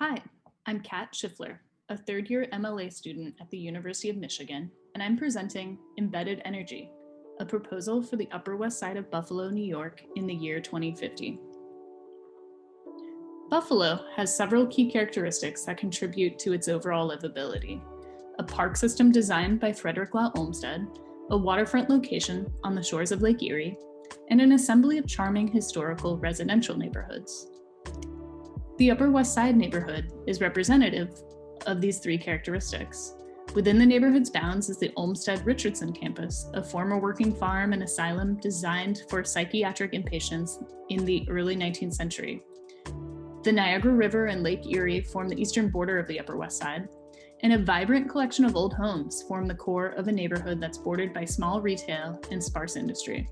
Hi, I'm Kat Shiffler, a third-year MLA student at the University of Michigan, and I'm presenting Embedded Energy, a proposal for the Upper West Side of Buffalo, New York in the year 2050. Buffalo has several key characteristics that contribute to its overall livability. A park system designed by Frederick Law Olmsted, a waterfront location on the shores of Lake Erie, and an assembly of charming historical residential neighborhoods. The Upper West Side neighborhood is representative of these three characteristics. Within the neighborhood's bounds is the Olmsted-Richardson campus, a former working farm and asylum designed for psychiatric inpatients in the early 19th century. The Niagara River and Lake Erie form the eastern border of the Upper West Side, and a vibrant collection of old homes form the core of a neighborhood that's bordered by small retail and sparse industry.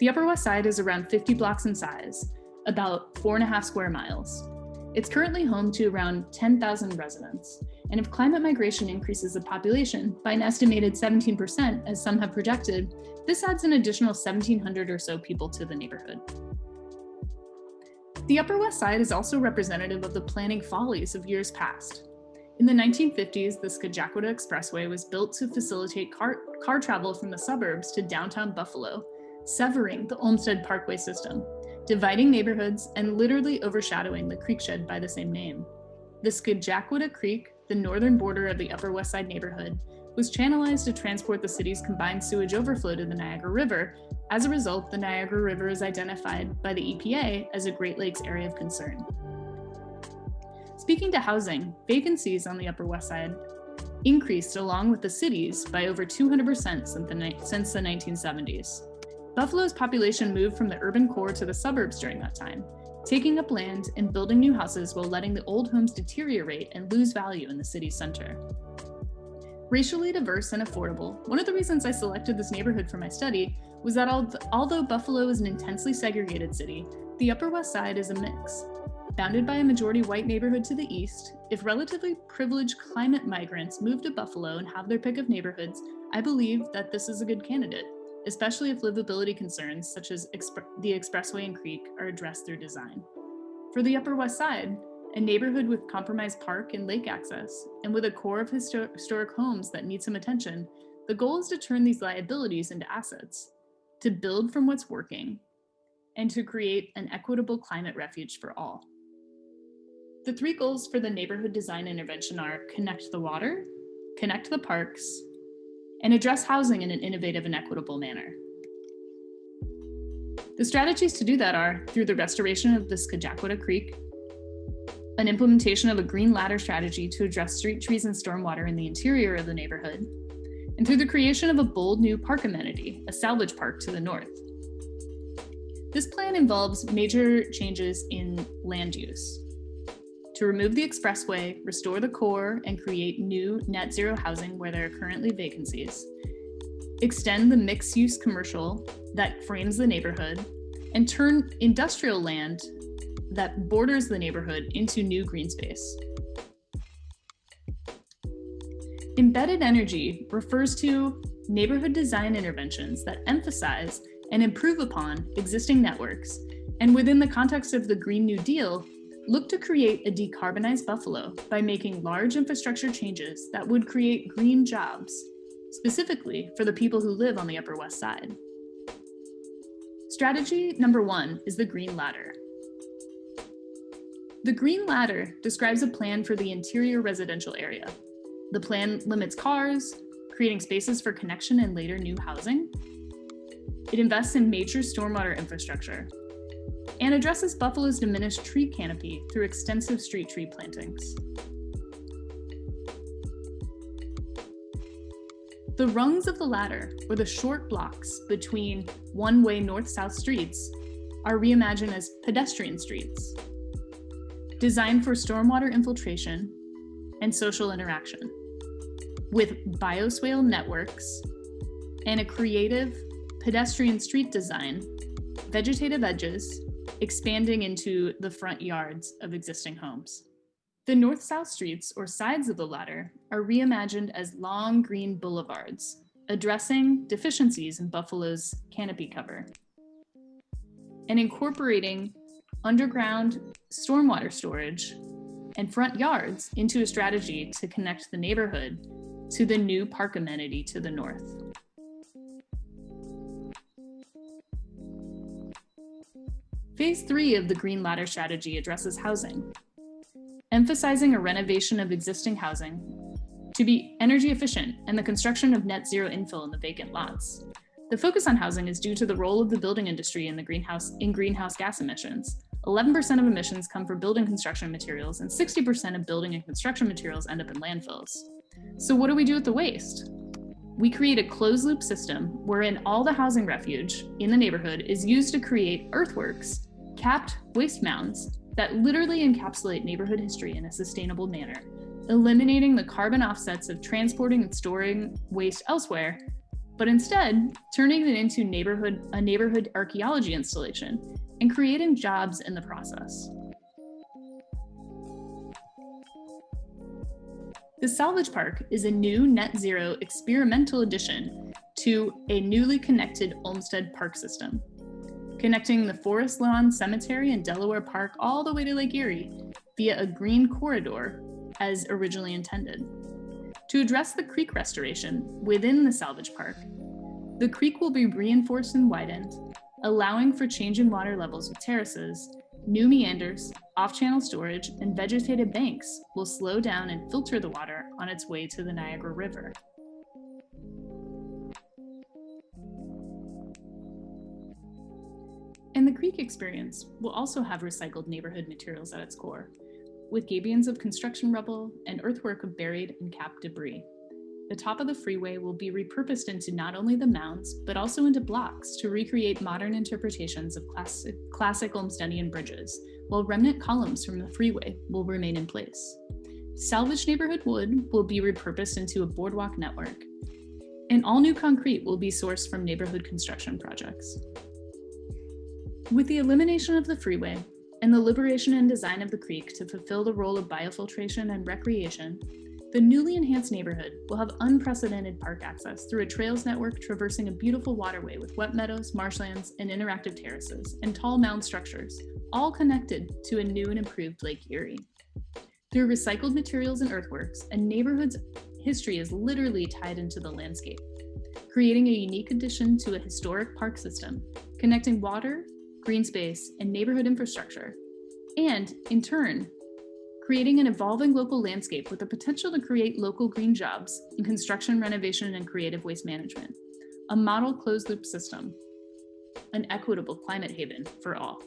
The Upper West Side is around 50 blocks in size, about 4.5 square miles. It's currently home to around 10,000 residents, and if climate migration increases the population by an estimated 17%, as some have projected, this adds an additional 1,700 or so people to the neighborhood. The Upper West Side is also representative of the planning follies of years past. In the 1950s, the Scajaquada Expressway was built to facilitate car travel from the suburbs to downtown Buffalo, severing the Olmsted Parkway system, dividing neighborhoods and literally overshadowing the creekshed by the same name. The Scajaquada Creek, the northern border of the Upper West Side neighborhood, was channelized to transport the city's combined sewage overflow to the Niagara River. As a result, the Niagara River is identified by the EPA as a Great Lakes area of concern. Speaking to housing, vacancies on the Upper West Side increased along with the city's by over 200% since the 1970s. Buffalo's population moved from the urban core to the suburbs during that time, taking up land and building new houses while letting the old homes deteriorate and lose value in the city's center. Racially diverse and affordable, one of the reasons I selected this neighborhood for my study was that although Buffalo is an intensely segregated city, the Upper West Side is a mix. Bounded by a majority white neighborhood to the east, if relatively privileged climate migrants move to Buffalo and have their pick of neighborhoods, I believe that this is a good candidate, especially if livability concerns such as the expressway and creek are addressed through design. For the Upper West Side, a neighborhood with compromised park and lake access, and with a core of historic homes that need some attention, the goal is to turn these liabilities into assets, to build from what's working, and to create an equitable climate refuge for all. The three goals for the neighborhood design intervention are connect the water, connect the parks, and address housing in an innovative and equitable manner. The strategies to do that are through the restoration of the Scajaquada Creek, an implementation of a green ladder strategy to address street trees and stormwater in the interior of the neighborhood, and through the creation of a bold new park amenity, a salvage park to the north. This plan involves major changes in land use. To remove the expressway, restore the core, and create new net zero housing where there are currently vacancies, extend the mixed-use commercial that frames the neighborhood, and turn industrial land that borders the neighborhood into new green space. Embedded energy refers to neighborhood design interventions that emphasize and improve upon existing networks, and within the context of the Green New Deal, look to create a decarbonized Buffalo by making large infrastructure changes that would create green jobs, specifically for the people who live on the Upper West Side. Strategy number 1 is the Green Ladder. The Green Ladder describes a plan for the interior residential area. The plan limits cars, creating spaces for connection and later new housing. It invests in major stormwater infrastructure and addresses Buffalo's diminished tree canopy through extensive street tree plantings. The rungs of the ladder, or the short blocks between one-way north-south streets, are reimagined as pedestrian streets, designed for stormwater infiltration and social interaction, with bioswale networks and a creative pedestrian street design, vegetative edges, expanding into the front yards of existing homes. The north-south streets, or sides of the ladder, are reimagined as long green boulevards, addressing deficiencies in Buffalo's canopy cover, and incorporating underground stormwater storage and front yards into a strategy to connect the neighborhood to the new park amenity to the north. Phase 3 of the Green Ladder strategy addresses housing, emphasizing a renovation of existing housing to be energy efficient and the construction of net zero infill in the vacant lots. The focus on housing is due to the role of the building industry in greenhouse gas emissions. 11% of emissions come from building construction materials, and 60% of building and construction materials end up in landfills. So what do we do with the waste? We create a closed loop system wherein all the housing refuge in the neighborhood is used to create earthworks, capped waste mounds that literally encapsulate neighborhood history in a sustainable manner, eliminating the carbon offsets of transporting and storing waste elsewhere, but instead turning it into a neighborhood archaeology installation and creating jobs in the process. The Salvage Park is a new net zero experimental addition to a newly connected Olmsted Park system, connecting the Forest Lawn Cemetery and Delaware Park all the way to Lake Erie via a green corridor as originally intended. To address the creek restoration within the Salvage Park, the creek will be reinforced and widened, allowing for change in water levels with terraces. New meanders, off-channel storage, and vegetated banks will slow down and filter the water on its way to the Niagara River. And the creek experience will also have recycled neighborhood materials at its core, with gabions of construction rubble and earthwork of buried and capped debris. The top of the freeway will be repurposed into not only the mounds, but also into blocks to recreate modern interpretations of classic Olmstedian bridges, while remnant columns from the freeway will remain in place. Salvaged neighborhood wood will be repurposed into a boardwalk network, and all new concrete will be sourced from neighborhood construction projects. With the elimination of the freeway and the liberation and design of the creek to fulfill the role of biofiltration and recreation, the newly enhanced neighborhood will have unprecedented park access through a trails network traversing a beautiful waterway with wet meadows, marshlands, and interactive terraces, and tall mound structures, all connected to a new and improved Lake Erie. Through recycled materials and earthworks, a neighborhood's history is literally tied into the landscape, creating a unique addition to a historic park system, connecting water, green space, and neighborhood infrastructure, and, in turn, creating an evolving local landscape with the potential to create local green jobs in construction, renovation, and creative waste management, a model closed-loop system, an equitable climate haven for all.